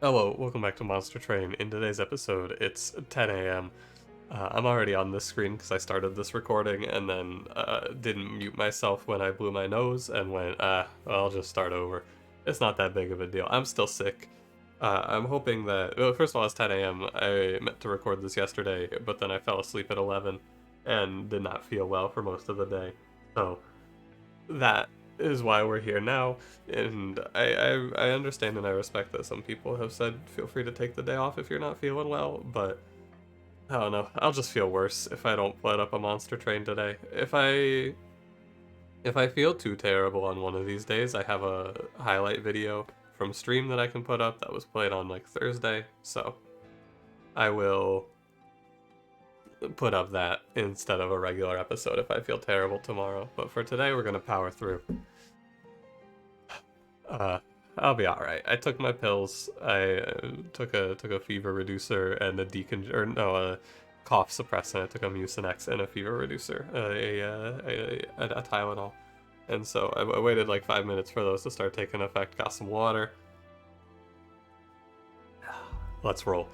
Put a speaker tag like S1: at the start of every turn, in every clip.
S1: Hello, welcome back to Monster Train. In today's episode, it's 10 a.m. I'm already on this screen because I started this recording and then didn't mute myself when I blew my nose and went, well, I'll just start over. It's not that big of a deal. I'm still sick. I'm hoping that, well, first of all, it's 10 a.m. I meant to record this yesterday, but then I fell asleep at 11 and did not feel well for most of the day. So that is why we're here now, and I understand and I respect that some people have said feel free to take the day off if you're not feeling well, but I don't know. I'll just feel worse if I don't put up a monster train today. If I feel too terrible on one of these days, I have a highlight video from stream that I can put up that was played on like Thursday, so I will put up that instead of a regular episode if I feel terrible tomorrow. But for today, we're gonna power through. I'll be all right. I took my pills. I took a fever reducer and a cough suppressant. I took a Mucinex and a fever reducer, a Tylenol. And so I waited like 5 minutes for those to start taking effect. Got some water. Let's roll.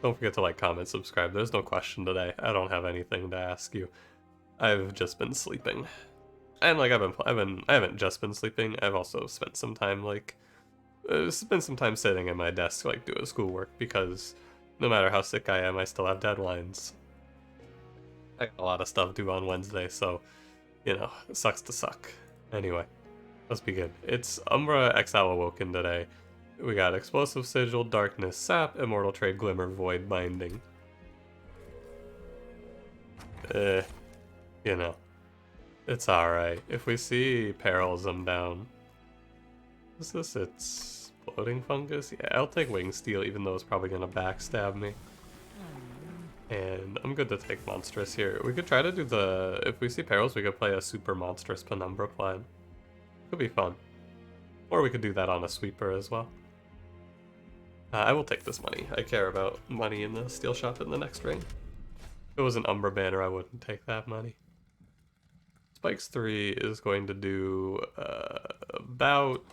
S1: Don't forget to like, comment, subscribe. There's no question today. I don't have anything to ask you. I've just been sleeping. And like I haven't just been sleeping. I've also spent some time sitting at my desk like doing schoolwork because no matter how sick I am, I still have deadlines. I got a lot of stuff due on Wednesday, so you know, it sucks to suck. Anyway, let's begin. It's Umbra x Awoken today. We got Explosive Sigil, Darkness, Sap, Immortal Trade, Glimmer, Void, Binding. You know. It's alright. If we see Perils, I'm down. What's this? It's Floating Fungus? Yeah, I'll take Wing Steel, even though it's probably gonna backstab me. And I'm good to take Monstrous here. We could try to do if we see Perils, we could play a Super Monstrous Penumbra plan. Could be fun. Or we could do that on a sweeper as well. I will take this money. I care about money in the steel shop in the next ring. If it was an Umbra banner, I wouldn't take that money. Spikes 3 is going to do about...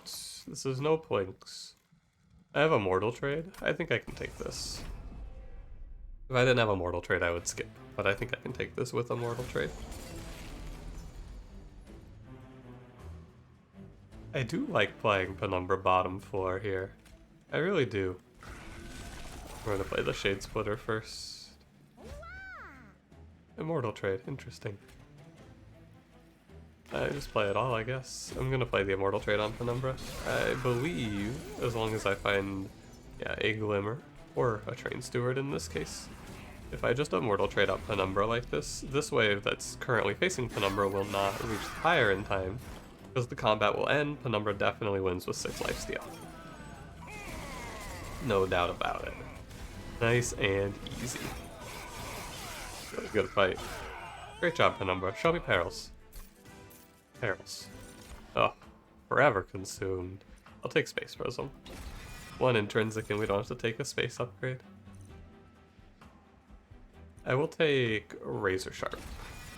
S1: This is no plinks. I have a mortal trade. I think I can take this. If I didn't have a mortal trade, I would skip. But I think I can take this with a mortal trade. I do like playing Penumbra bottom floor here. I really do. We're going to play the Shade Splitter first. Immortal trade. Interesting. I just play it all, I guess. I'm gonna play the Immortal trade on Penumbra. I believe, as long as I find, a Glimmer, or a Train Steward in this case. If I just Immortal trade out Penumbra like this wave that's currently facing Penumbra will not reach higher in time, because the combat will end. Penumbra definitely wins with 6 lifesteal. No doubt about it. Nice and easy. Really good fight. Great job, Penumbra. Show me Perils. Perils. Oh, forever consumed. I'll take Space Prism. 1 intrinsic and we don't have to take a space upgrade. I will take Razor Sharp,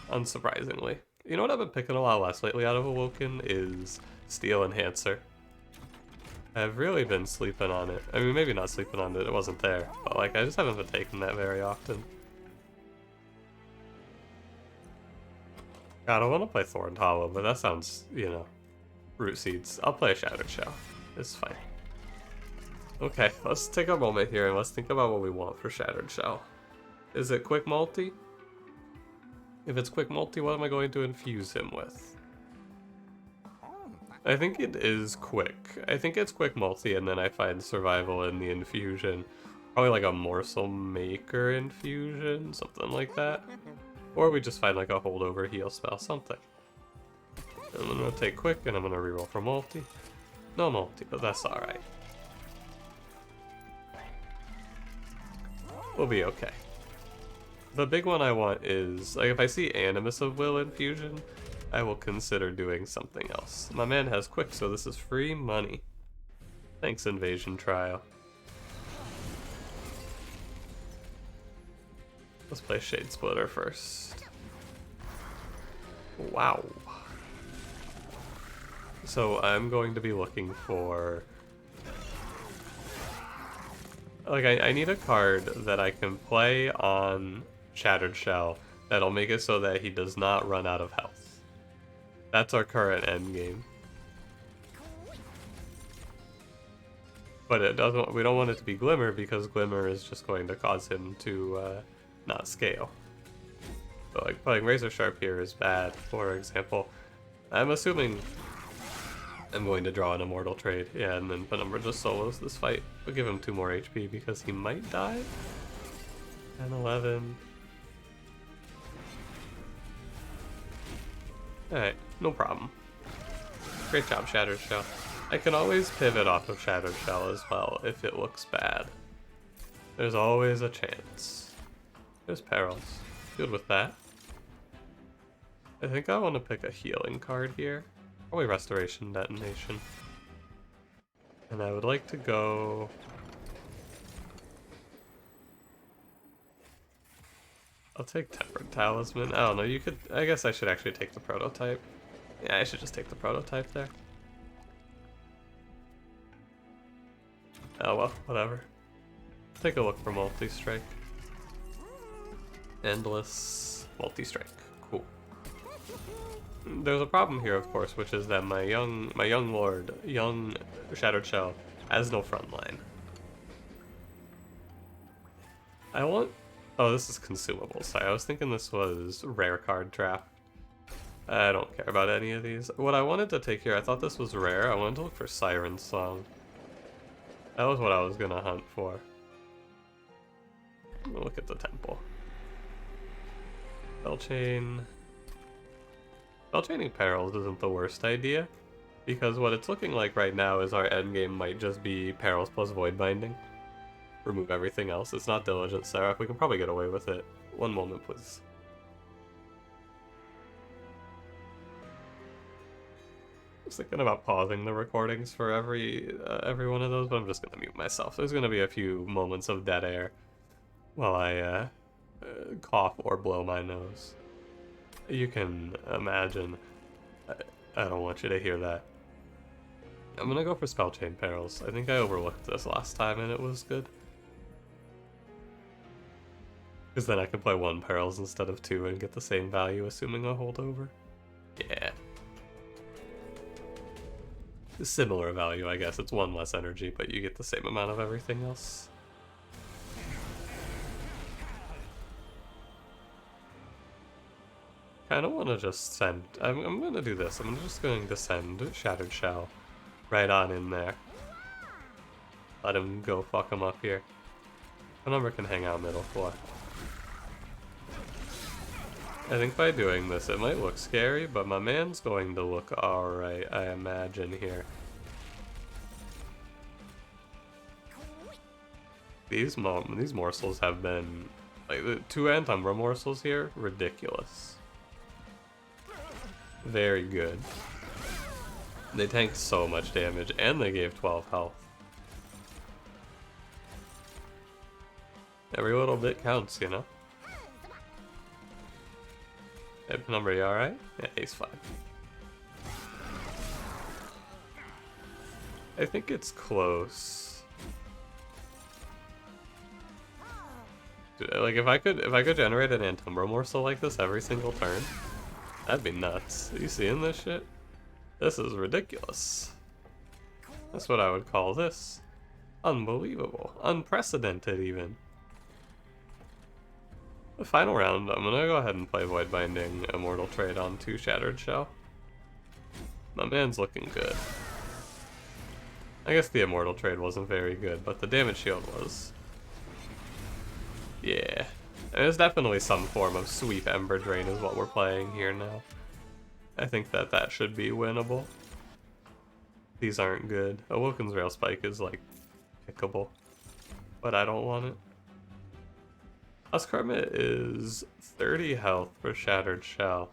S1: unsurprisingly. You know what I've been picking a lot less lately out of Awoken is Steel Enhancer. I've really been sleeping on it. I mean, maybe not sleeping on it, it wasn't there. But like, I just haven't been taking that very often. God, I want to play Thorned Hollow, but that sounds, Root Seeds. I'll play a Shattered Shell. It's fine. Okay, let's take a moment here and let's think about what we want for Shattered Shell. Is it quick multi? If it's quick multi, what am I going to infuse him with? I think it is quick. I think it's quick multi and then I find survival in the infusion. Probably like a Morsel Maker infusion, something like that. Or we just find like a holdover heal spell, something. I'm gonna take quick and I'm gonna reroll for multi. No multi, but that's alright. We'll be okay. The big one I want is, like, if I see Animus of Will infusion, I will consider doing something else. My man has quick, so this is free money. Thanks, Invasion Trial. Let's play Shade Splitter first. Wow. So I'm going to be looking for like I need a card that I can play on Shattered Shell that'll make it so that he does not run out of health. That's our current end game. But it doesn't. We don't want it to be Glimmer because Glimmer is just going to cause him to not scale. So like playing Razor Sharp here is bad. For example, I'm assuming I'm going to draw an Immortal Trade. Yeah, and then Penumbra just solos this fight. We'll give him 2 more HP because he might die. 10, 11. Alright, no problem. Great job, Shattered Shell. I can always pivot off of Shattered Shell as well if it looks bad. There's always a chance. There's Perils. Good with that. I think I want to pick a healing card here. Probably Restoration Detonation. And I would like to go... I'll take Tempered Talisman. I don't know, you could... I guess I should actually take the Prototype. Yeah, I should just take the Prototype there. Oh well, whatever. Take a look for Multi-Strike. Endless Multi-Strike. Cool. There's a problem here, of course, which is that my young lord, young Shattered Shell, has no front line. I want... Oh, this is consumable. Sorry, I was thinking this was rare card draft. I don't care about any of these. What I wanted to take here, I thought this was rare. I wanted to look for Siren Song. That was what I was gonna hunt for. Look at the temple. Spellchain. Spellchaining Perils isn't the worst idea, because what it's looking like right now is our endgame might just be Perils plus Void Binding. Remove everything else. It's not Diligent Seraph. We can probably get away with it. One moment, please. I was thinking about pausing the recordings for every one of those, but I'm just gonna mute myself. There's gonna be a few moments of dead air while I cough or blow my nose. You can imagine. I don't want you to hear that. I'm gonna go for Spellchain Perils. I think I overlooked this last time and it was good. Because then I can play 1 Perils instead of 2 and get the same value, assuming a holdover. Yeah. Similar value, I guess. It's 1 less energy, but you get the same amount of everything else. Kinda wanna just send... I'm gonna do this. I'm just going to send Shattered Shell right on in there. Let him go fuck him up here. Penumbra can hang out middle floor. I think by doing this, it might look scary, but my man's going to look alright, I imagine, here. These morsels have been... like, the 2 Antumbra morsels here, ridiculous. Very good. They tanked so much damage, and they gave 12 health. Every little bit counts, you know? Hey, Penumbra, you alright? Yeah, he's fine. I think it's close. Dude, like if I could generate an Antumbra morsel like this every single turn, that'd be nuts. Are you seeing this shit? This is ridiculous. That's what I would call this. Unbelievable. Unprecedented, even. The final round, I'm gonna go ahead and play Void Binding Immortal Trade on 2 Shattered Shell. My man's looking good. I guess the Immortal Trade wasn't very good, but the damage shield was. Yeah. And there's definitely some form of Sweep Ember Drain is what we're playing here now. I think that should be winnable. These aren't good. Awoken's Rail Spike is like pickable, but I don't want it. Huskharmit is 30 health for Shattered Shell.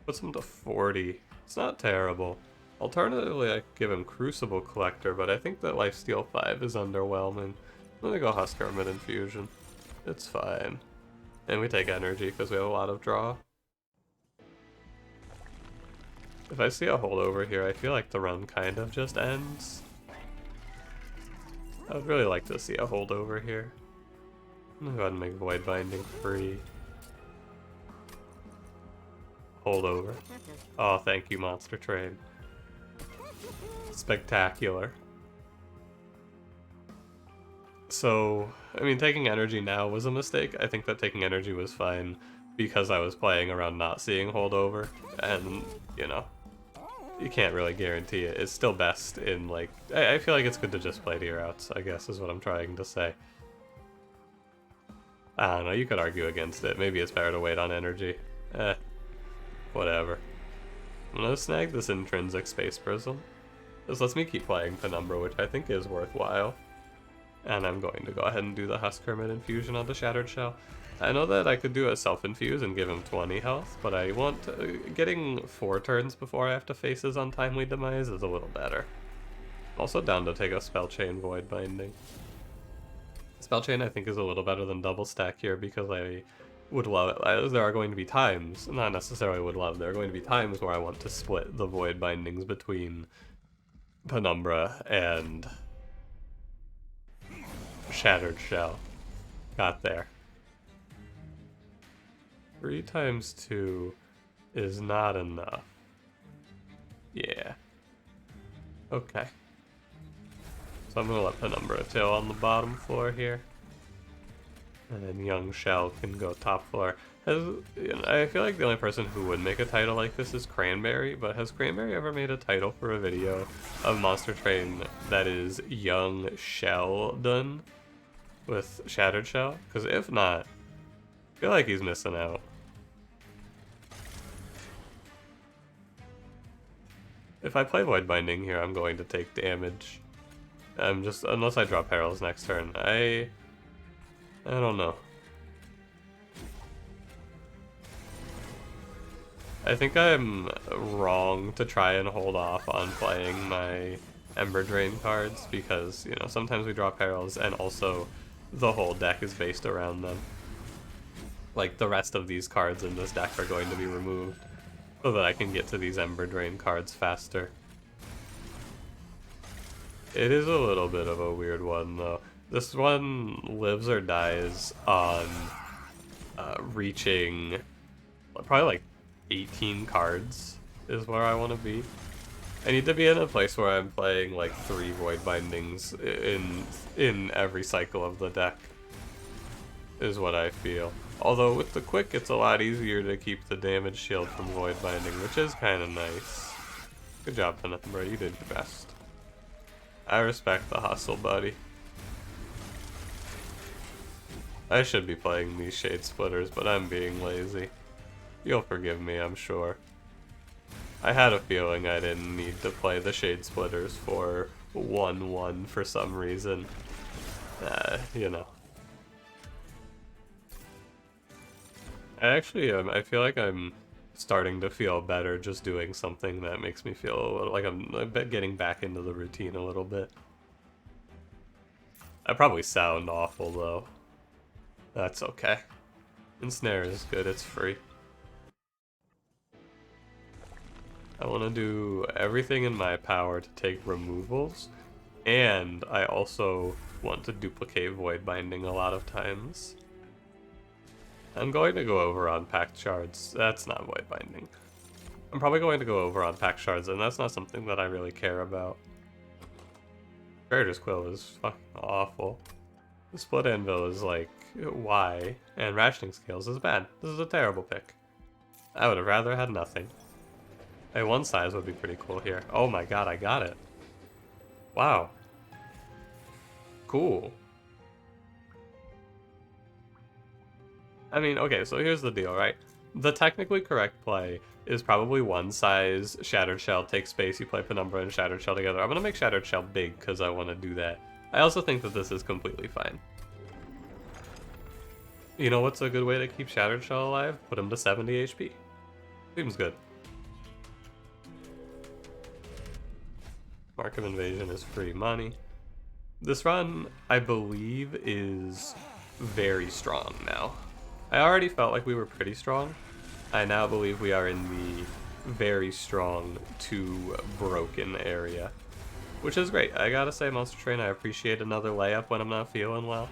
S1: Puts him to 40. It's not terrible. Alternatively, I could give him Crucible Collector, but I think that Lifesteal 5 is underwhelming. I'm gonna go Huskharmit Infusion. It's fine. And we take energy because we have a lot of draw. If I see a holdover here, I feel like the run kind of just ends. I would really like to see a holdover here. I'm gonna go ahead and make Void Binding free. Holdover. Oh, thank you, Monster Train. Spectacular. So, I mean, taking energy now was a mistake. I think that taking energy was fine because I was playing around not seeing holdover, and, you know, you can't really guarantee it. It's still best in, like, I feel like it's good to just play to your outs, I guess is what I'm trying to say. I don't know, you could argue against it. Maybe it's better to wait on energy. Whatever. I'm gonna snag this intrinsic space prism. This lets me keep playing Penumbra, which I think is worthwhile. And I'm going to go ahead and do the Husk Hermit infusion on the Shattered Shell. I know that I could do a self-infuse and give him 20 health, but I want getting 4 turns before I have to face his untimely demise is a little better. Also down to take a Spell Chain Void Binding. Spell Chain I think is a little better than double stack here because I would love it. There are going to be times, not necessarily would love, there are going to be times where I want to split the Void Bindings between Penumbra and Shattered Shell. Got there. 3 times 2 is not enough. Yeah. Okay. So I'm gonna let Penumbra tail on the bottom floor here. And then Young Shell can go top floor. I feel like the only person who would make a title like this is Cranberry, but has Cranberry ever made a title for a video of Monster Train that is Young Shell done with Shattered Shell? Because if not, I feel like he's missing out. If I play Void Binding here, I'm going to take damage. Unless I draw Perils next turn. I don't know. I think I'm wrong to try and hold off on playing my Ember Drain cards because, you know, sometimes we draw Perils and also the whole deck is based around them. Like, the rest of these cards in this deck are going to be removed so that I can get to these Ember Drain cards faster. It is a little bit of a weird one, though. This one lives or dies on reaching probably like 18 cards is where I want to be. I need to be in a place where I'm playing like 3 Void Bindings in every cycle of the deck, is what I feel. Although with the Quick, it's a lot easier to keep the damage shield from Void Binding, which is kind of nice. Good job, Penumbra, you did your best. I respect the hustle, buddy. I should be playing these Shade Splitters, but I'm being lazy. You'll forgive me, I'm sure. I had a feeling I didn't need to play the Shade Splitters for 1-1 for some reason. You know. I feel like I'm starting to feel better just doing something that makes me feel a little like I'm getting back into the routine a little bit. I probably sound awful though. That's okay. Ensnare is good, it's free. I want to do everything in my power to take removals, and I also want to duplicate Void Binding a lot of times. I'm going to go over on Pact Shards. That's not Void Binding. I'm probably going to go over on Pact Shards, and that's not something that I really care about. Trader's Quill is fucking awful. The Split Anvil is like, why? And Rationing Scales is bad. This is a terrible pick. I would have rather had nothing. A 1 size would be pretty cool here. Oh my god, I got it. Wow. Cool. I mean, okay, so here's the deal, right? The technically correct play is probably 1 size Shattered Shell, take space, you play Penumbra and Shattered Shell together. I'm gonna make Shattered Shell big because I want to do that. I also think that this is completely fine. You know what's a good way to keep Shattered Shell alive? Put him to 70 HP. Seems good. Mark of Invasion is free money. This run, I believe, is very strong now. I already felt like we were pretty strong. I now believe we are in the very strong to broken area. which is great. I gotta say, Monster Train, I appreciate another layup when I'm not feeling well.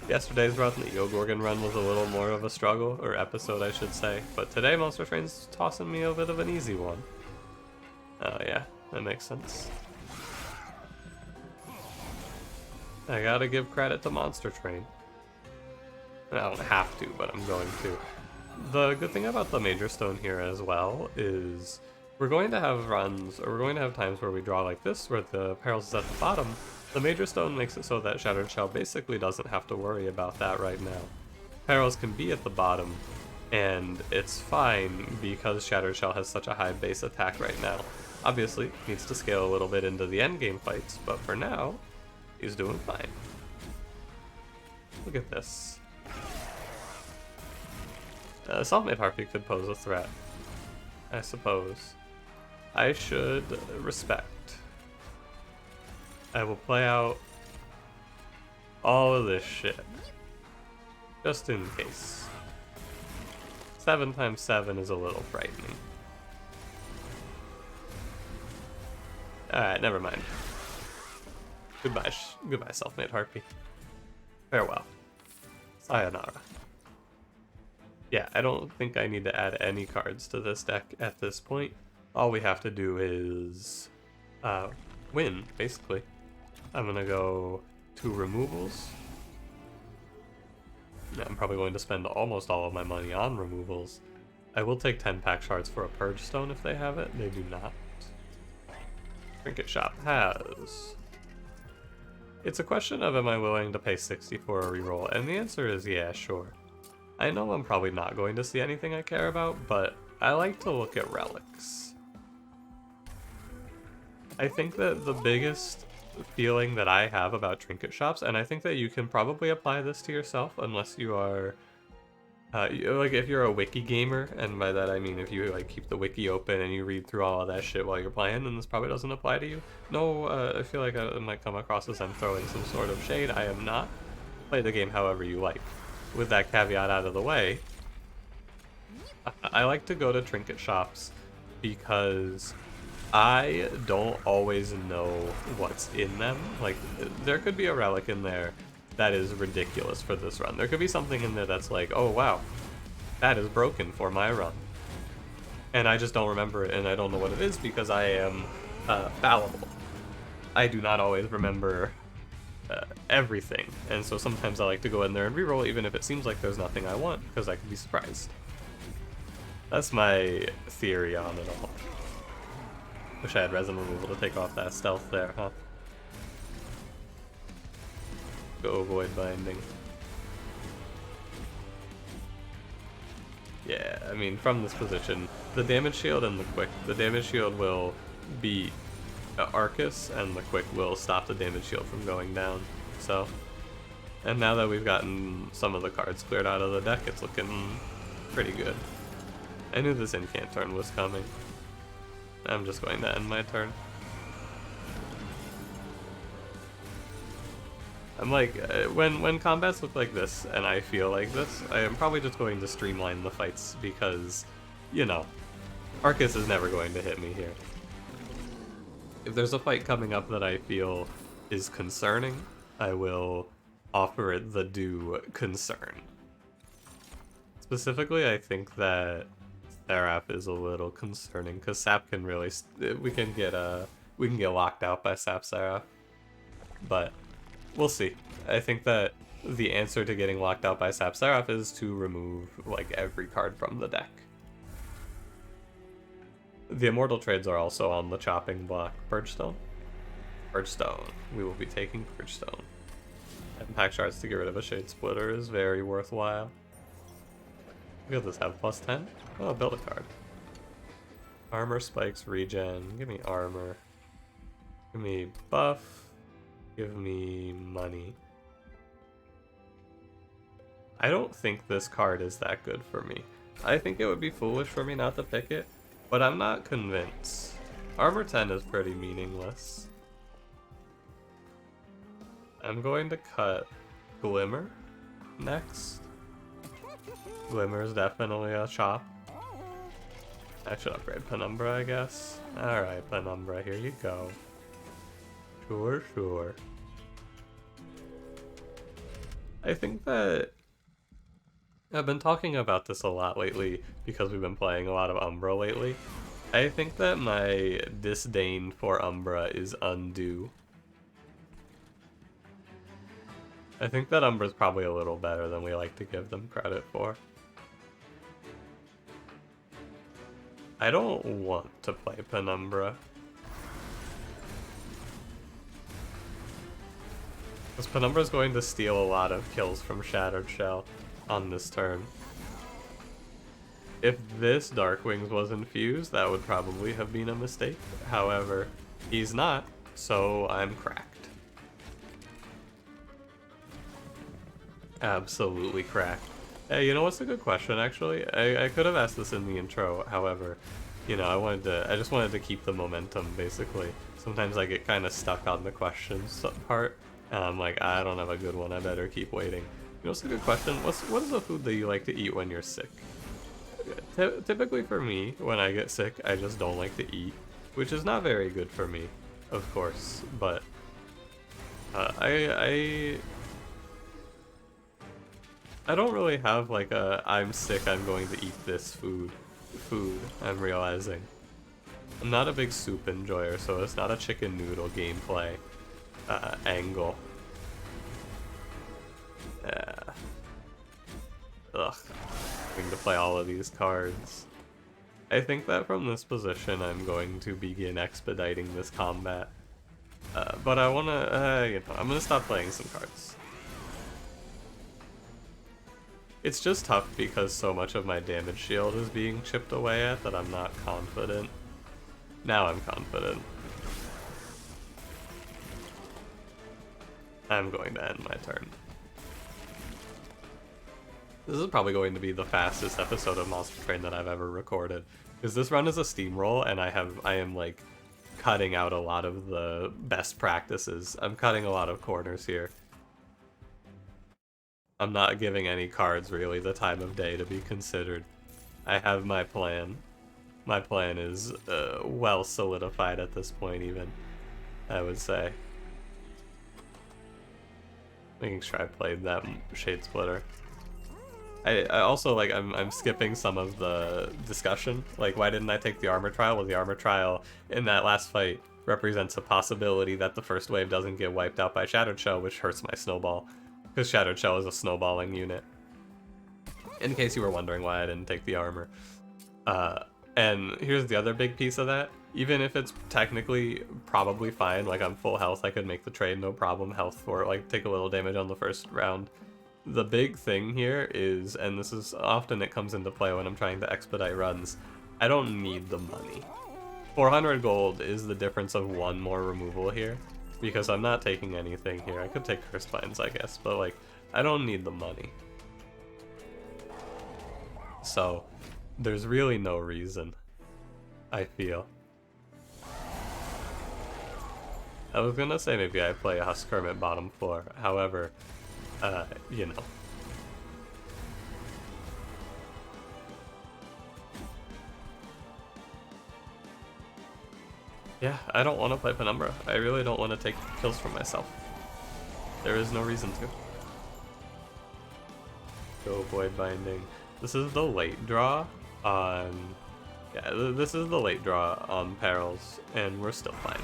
S1: Yesterday's run, the Gorgon run, was a little more of a struggle, or episode I should say, but today Monster Train's tossing me a bit of an easy one. Oh yeah, that makes sense. I gotta give credit to Monster Train. I don't have to, but I'm going to. The good thing about the Major Stone here as well is we're going to have runs, or we're going to have times where we draw like this, where the Perils is at the bottom. The Major Stone makes it so that Shattered Shell basically doesn't have to worry about that right now. Perils can be at the bottom, and it's fine because Shattered Shell has such a high base attack right now. Obviously, needs to scale a little bit into the endgame fights, but for now, he's doing fine. Look at this. Self-made Harpy could pose a threat, I suppose. I should respect. I will play out all of this shit, just in case. 7 times 7 is a little frightening. Alright, never mind. Goodbye, goodbye, Self-made Harpy. Farewell. Sayonara. Yeah, I don't think I need to add any cards to this deck at this point. All we have to do is win, basically. I'm gonna go 2 removals. I'm probably going to spend almost all of my money on removals. I will take 10 pack shards for a Purge Stone if they have it. They do not. Trinket Shop has. It's a question of am I willing to pay 60 for a reroll, and the answer is yeah, sure. I know I'm probably not going to see anything I care about, but I like to look at relics. I think that the biggest feeling that I have about trinket shops, and I think that you can probably apply this to yourself unless you are, like if you're a wiki gamer, and by that I mean if you like keep the wiki open and you read through all of that shit while you're playing, then this probably doesn't apply to you. No, I feel like I might come across as I'm throwing some sort of shade. I am not. Play the game however you like. With that caveat out of the way, I like to go to trinket shops because I don't always know what's in them. Like, there could be a relic in there that is ridiculous for this run. There could be something in there that's like, oh wow, that is broken for my run. And I just don't remember it, and I don't know what it is because I am fallible. I do not always remember everything, and so sometimes I like to go in there and reroll even if it seems like there's nothing I want, because I could be surprised. That's my theory on it all. Wish I had resin removal to take off that stealth there, huh? Go avoid binding. Yeah, I mean, from this position, the damage shield and the damage shield will beat Arcus, and the quick will stop the damage shield from going down. So, and now that we've gotten some of the cards cleared out of the deck, it's looking pretty good. I knew this incant turn was coming. I'm just going to end my turn. I'm like, when combats look like this, and I feel like this, I am probably just going to streamline the fights because, you know, Arcus is never going to hit me here. If there's a fight coming up that I feel is concerning, I will offer it the due concern. Specifically, I think that Seraph is a little concerning because Sap can really we can get locked out by Sap Seraph, but we'll see. I think that the answer to getting locked out by Sap Seraph is to remove like every card from the deck. The immortal trades are also on the chopping block. Purge Stone. Purge Stone. We will be taking Purge Stone. And pack shards to get rid of a Shade Splitter is very worthwhile. Look at this, have +10? Oh, build a card. Armor spikes regen. Give me armor. Give me buff. Give me money. I don't think this card is that good for me. I think it would be foolish for me not to pick it, but I'm not convinced. Armor 10 is pretty meaningless. I'm going to cut Glimmer next. Glimmer is definitely a chop. I should upgrade Penumbra, I guess. Alright, Penumbra, here you go. Sure, sure. I think that I've been talking about this a lot lately because we've been playing a lot of Umbra lately. I think that my disdain for Umbra is undue. I think that Umbra's probably a little better than we like to give them credit for. I don't want to play Penumbra. Because Penumbra's going to steal a lot of kills from Shattered Shell on this turn. If this Darkwings was infused, that would probably have been a mistake. However, he's not, so I'm cracked. Absolutely cracked. Hey, you know what's a good question, actually? I could have asked this in the intro, however, you know, I just wanted to keep the momentum, basically. Sometimes I get kind of stuck on the questions part, and I'm like, I don't have a good one, I better keep waiting. You know what's a good question? What is a food that you like to eat when you're sick? Typically for me, when I get sick, I just don't like to eat, which is not very good for me, of course, but I don't really have like a I'm sick, I'm going to eat this food, I'm realizing. I'm not a big soup enjoyer, so it's not a chicken noodle gameplay angle. Ugh, having to play all of these cards. I think that from this position I'm going to begin expediting this combat. But I wanna, you know, I'm gonna stop playing some cards. It's just tough because so much of my damage shield is being chipped away at that I'm not confident. Now I'm confident. I'm going to end my turn. This is probably going to be the fastest episode of Monster Train that I've ever recorded. Because this run is a steamroll and I am like cutting out a lot of the best practices. I'm cutting a lot of corners here. I'm not giving any cards really the time of day to be considered. I have my plan. My plan is well solidified at this point even, I would say. Making sure I played that Shade Splitter. I also, like, I'm skipping some of the discussion. Like, why didn't I take the armor trial? Well, the armor trial in that last fight represents a possibility that the first wave doesn't get wiped out by Shattered Shell, which hurts my snowball. Because Shattered Shell is a snowballing unit. In case you were wondering why I didn't take the armor. And here's the other big piece of that. Even if it's technically probably fine, like I'm full health, I could make the trade, no problem, health for it, like take a little damage on the first round. The big thing here is, and this is often it comes into play when I'm trying to expedite runs, I don't need the money. 400 gold is the difference of one more removal here, because I'm not taking anything here. I could take Cursed Vines, I guess, but like, I don't need the money. So, there's really no reason, I feel. I was gonna say maybe I play a Husk Hermit bottom floor, however, you know. Yeah, I don't want to play Penumbra. I really don't want to take kills from myself. There is no reason to. Go Void Binding. This is the late draw on... Yeah, this is the late draw on Perils, and we're still fine.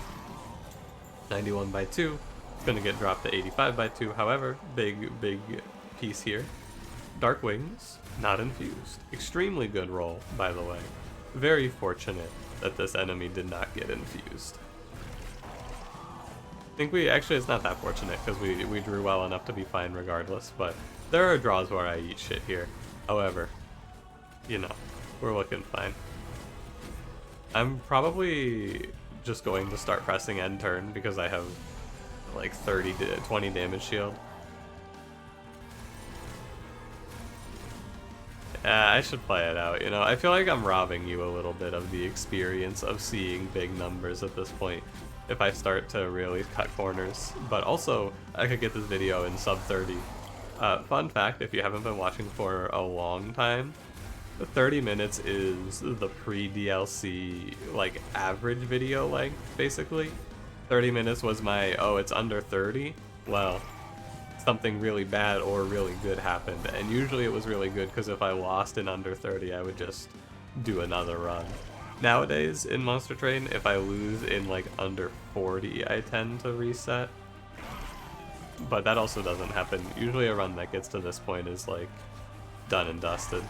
S1: 91 by 2. It's going to get dropped to 85 by 2. However, big piece here. Dark Wings, not infused. Extremely good roll, by the way. Very fortunate that this enemy did not get infused. I think actually it's not that fortunate because we drew well enough to be fine regardless, but there are draws where I eat shit here. However, you know, we're looking fine. I'm probably just going to start pressing end turn because I have like 20 damage shield. I should play it out, you know. I feel like I'm robbing you a little bit of the experience of seeing big numbers at this point if I start to really cut corners. But also, I could get this video in sub 30. Fun fact, if you haven't been watching for a long time, 30 minutes is the pre-DLC, like, average video length, basically. 30 minutes was my, oh, it's under 30? Well, something really bad or really good happened. And usually it was really good because if I lost in under 30, I would just do another run. Nowadays, in Monster Train, if I lose in like under 40, I tend to reset. But that also doesn't happen. Usually a run that gets to this point is like done and dusted.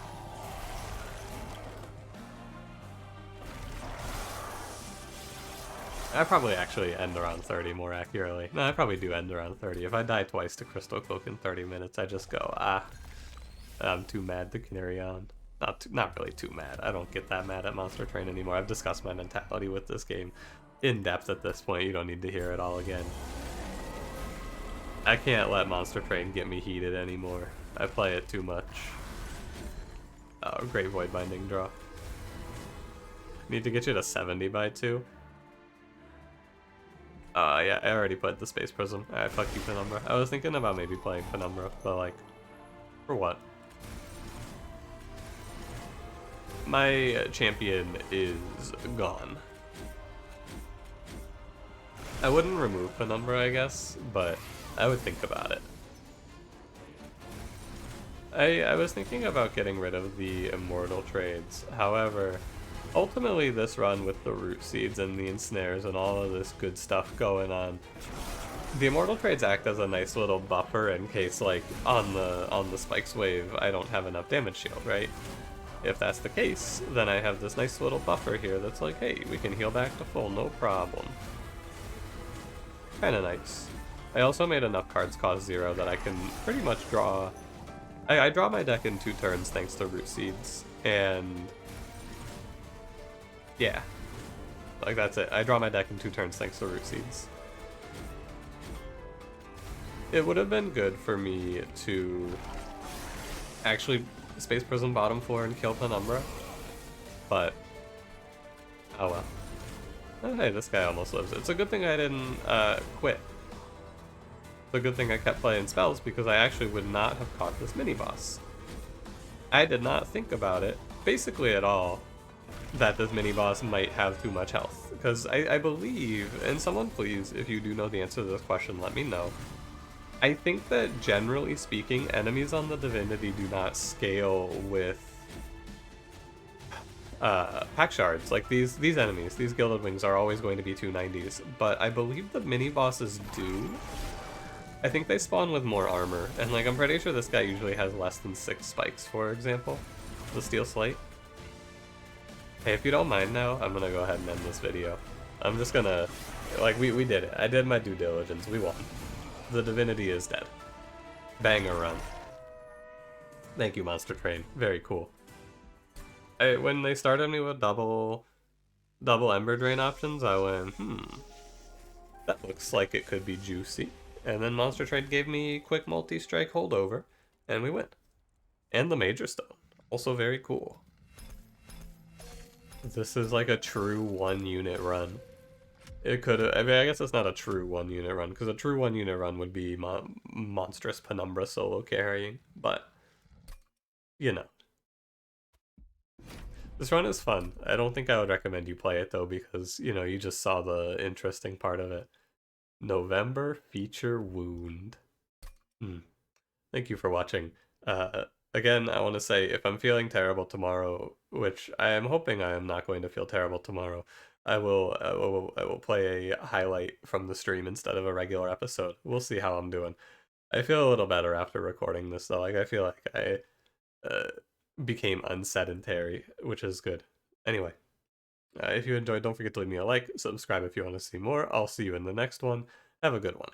S1: I probably actually end around 30 more accurately. No, I probably do end around 30. If I die twice to Crystal Cloak in 30 minutes, I just go, I'm too mad to carry on. Not really too mad. I don't get that mad at Monster Train anymore. I've discussed my mentality with this game in depth at this point. You don't need to hear it all again. I can't let Monster Train get me heated anymore. I play it too much. Oh, Great Void Binding draw. Need to get you to 70 by 2. Yeah, I already put the Space Prism. Alright, fuck you, Penumbra. I was thinking about maybe playing Penumbra, but like, for what? My champion is gone. I wouldn't remove Penumbra, I guess, but I would think about it. I was thinking about getting rid of the Immortal trades. However, ultimately this run with the Root Seeds and the Ensnares and all of this good stuff going on, the Immortal trades act as a nice little buffer in case, like, on the Spikes wave, I don't have enough damage shield, right? If that's the case, then I have this nice little buffer here that's like, hey, we can heal back to full, no problem. Kinda nice. I also made enough cards cost 0 that I can pretty much draw... I draw my deck in 2 turns thanks to Root Seeds, and... yeah. Like, that's it. I draw my deck in 2 turns thanks to Root Seeds. It would have been good for me to actually Space Prism bottom 4 and kill Penumbra, but oh well. Oh, hey, this guy almost lives. It's a good thing I didn't quit. It's a good thing I kept playing spells because I actually would not have caught this mini-boss. I did not think about it, basically at all, that this mini-boss might have too much health. Because I believe, and someone please, if you do know the answer to this question, let me know. I think that generally speaking, enemies on the Divinity do not scale with pack shards. Like these enemies, these Gilded Wings are always going to be 290s, but I believe the mini-bosses do. I think they spawn with more armor, and like I'm pretty sure this guy usually has less than 6 spikes, for example. The Steel Slate. Hey, if you don't mind now, I'm gonna go ahead and end this video. I'm just gonna, like, we did it. I did my due diligence. We won. The Divinity is dead. Banger run. Thank you, Monster Train. Very cool. When they started me with double Ember Drain options, I went, that looks like it could be juicy. And then Monster Train gave me quick multi-strike holdover, and we win. And the Major Stone. Also very cool. This is like a true 1-unit run. It could have, I mean, I guess it's not a true 1-unit run, because a true 1-unit run would be monstrous Penumbra solo carrying, but, you know. This run is fun. I don't think I would recommend you play it, though, because, you know, you just saw the interesting part of it. NovemberFeatureWound. Thank you for watching. Again, I want to say, if I'm feeling terrible tomorrow, which I am hoping I am not going to feel terrible tomorrow, I will play a highlight from the stream instead of a regular episode. We'll see how I'm doing. I feel a little better after recording this, though. Like, I feel like I became unsedentary, which is good. Anyway, if you enjoyed, don't forget to leave me a like, subscribe if you want to see more. I'll see you in the next one. Have a good one.